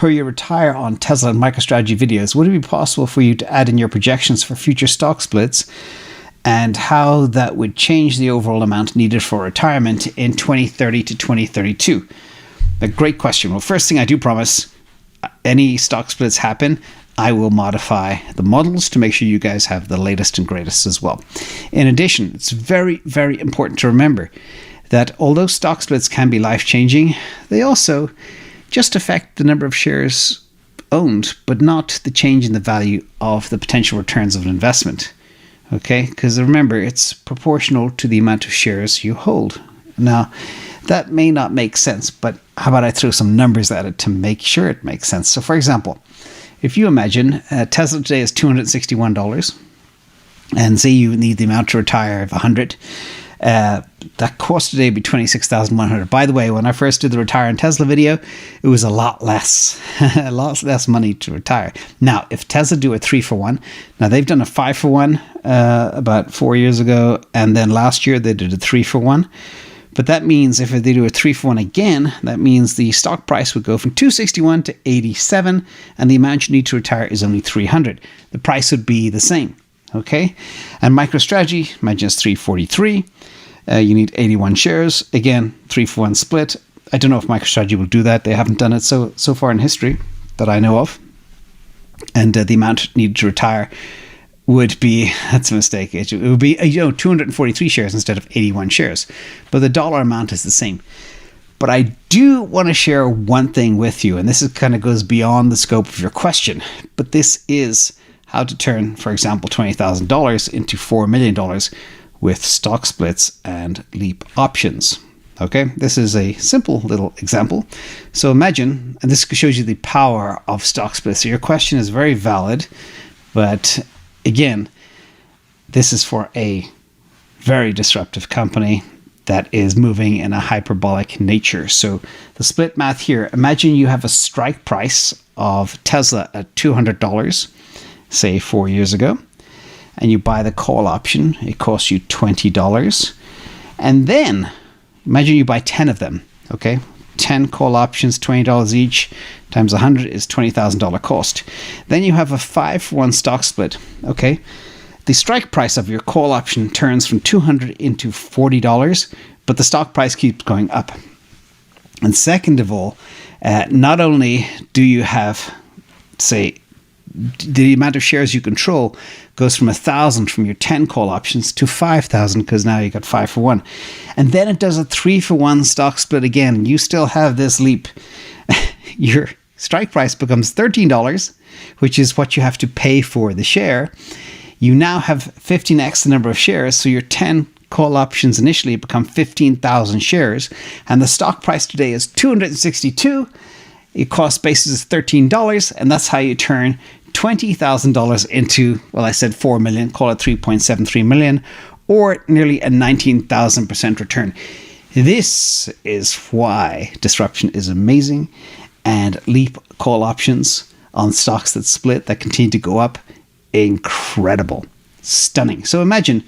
per you retire on Tesla and MicroStrategy videos, would it be possible for you to add in your projections for future stock splits and how that would change the overall amount needed for retirement in 2030 to 2032? A great question. Well, first thing I do promise, any stock splits happen, I will modify the models to make sure you guys have the latest and greatest as well. In addition, it's very, very important to remember that although stock splits can be life-changing, they also just affect the number of shares owned, but not the change in the value of the potential returns of an investment. Okay, because remember, it's proportional to the amount of shares you hold. Now, that may not make sense, but how about I throw some numbers at it to make sure it makes sense? So for example, if you imagine Tesla today is $261 and say you need the amount to retire of 100, that cost today would be $26,100. By the way, when I first did the retire on Tesla video, it was a lot less, a lot less money to retire. Now, if Tesla do a 3-for-1, now they've done a 5-for-1 about 4 years ago, and then last year they did a 3-for-1. But that means if they do a 3-for-1 again, that means the stock price would go from 261 to 87, and the amount you need to retire is only 300. The price would be the same. Okay, and MicroStrategy, imagine it's 343. You need 81 shares. Again, 3-for-1 split. I don't know if MicroStrategy will do that. They haven't done it so far in history that I know of. And the amount needed to retire would be, that's a mistake. It would be 243 shares instead of 81 shares. But the dollar amount is the same. But I do want to share one thing with you, and this is kind of goes beyond the scope of your question. But this is how to turn, for example, $20,000 into $4 million with stock splits and leap options. Okay, this is a simple little example. So imagine, and this shows you the power of stock splits. So your question is very valid, but again, this is for a very disruptive company that is moving in a hyperbolic nature. So the split math here, imagine you have a strike price of Tesla at $200, say 4 years ago, and you buy the call option. It costs you $20. And then imagine you buy 10 of them, okay? 10 call options, $20 each, times 100 is $20,000 cost. Then you have a 5-for-1 stock split, okay? The strike price of your call option turns from $200 into $40, but the stock price keeps going up. And second of all, not only do you have, say, the amount of shares you control goes from 1,000 from your 10 call options to 5,000 because now you got 5-for-1. And then it does a 3-for-1 stock split again. You still have this leap. Your strike price becomes $13, which is what you have to pay for the share. You now have 15x the number of shares, so your 10 call options initially become 15,000 shares, and the stock price today is $262. Your cost basis is $13, and that's how you turn $20,000 into, well, I said 4 million, call it 3.73 million, or nearly a 19,000% return. This is why disruption is amazing, and leap call options on stocks that split, that continue to go up, incredible, stunning. So imagine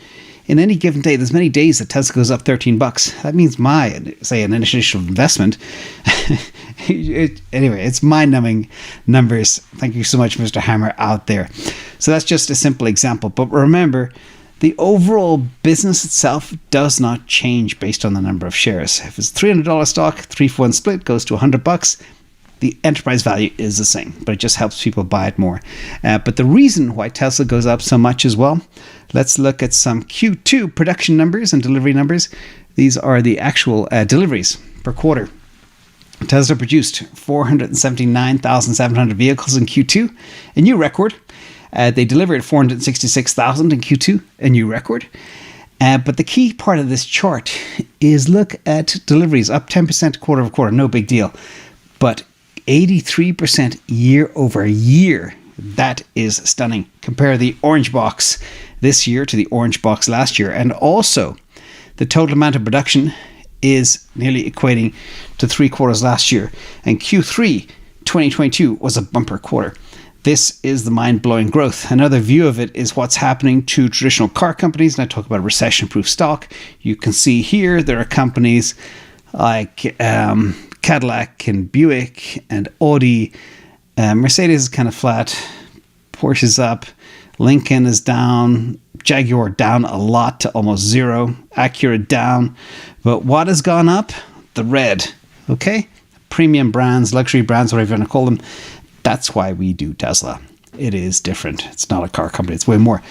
in any given day, there's many days that Tesla goes up $13. That means an initial investment. Anyway, it's mind-numbing numbers. Thank you so much, Mr. Hammer, out there. So that's just a simple example. But remember, the overall business itself does not change based on the number of shares. If it's $300 stock, 3-for-1 split goes to $100. The enterprise value is the same, but it just helps people buy it more. But the reason why Tesla goes up so much as well, let's look at some Q2 production numbers and delivery numbers. These are the actual deliveries per quarter. Tesla produced 479,700 vehicles in Q2, a new record. They delivered 466,000 in Q2, a new record. But the key part of this chart is look at deliveries, up 10% quarter over quarter, no big deal. But 83% year over year. That is stunning. Compare the orange box this year to the orange box last year. And also, the total amount of production is nearly equating to 3 quarters last year. And Q3 2022 was a bumper quarter. This is the mind-blowing growth. Another view of it is what's happening to traditional car companies. And I talk about recession-proof stock. You can see here there are companies like Cadillac and Buick and Audi Mercedes is kind of flat. Porsche's up. Lincoln is down. Jaguar down a lot to almost zero. Acura down. But what has gone up? The red. Okay? Premium brands, luxury brands, whatever you want to call them. That's why we do Tesla. It is different. It's not a car company. It's way more.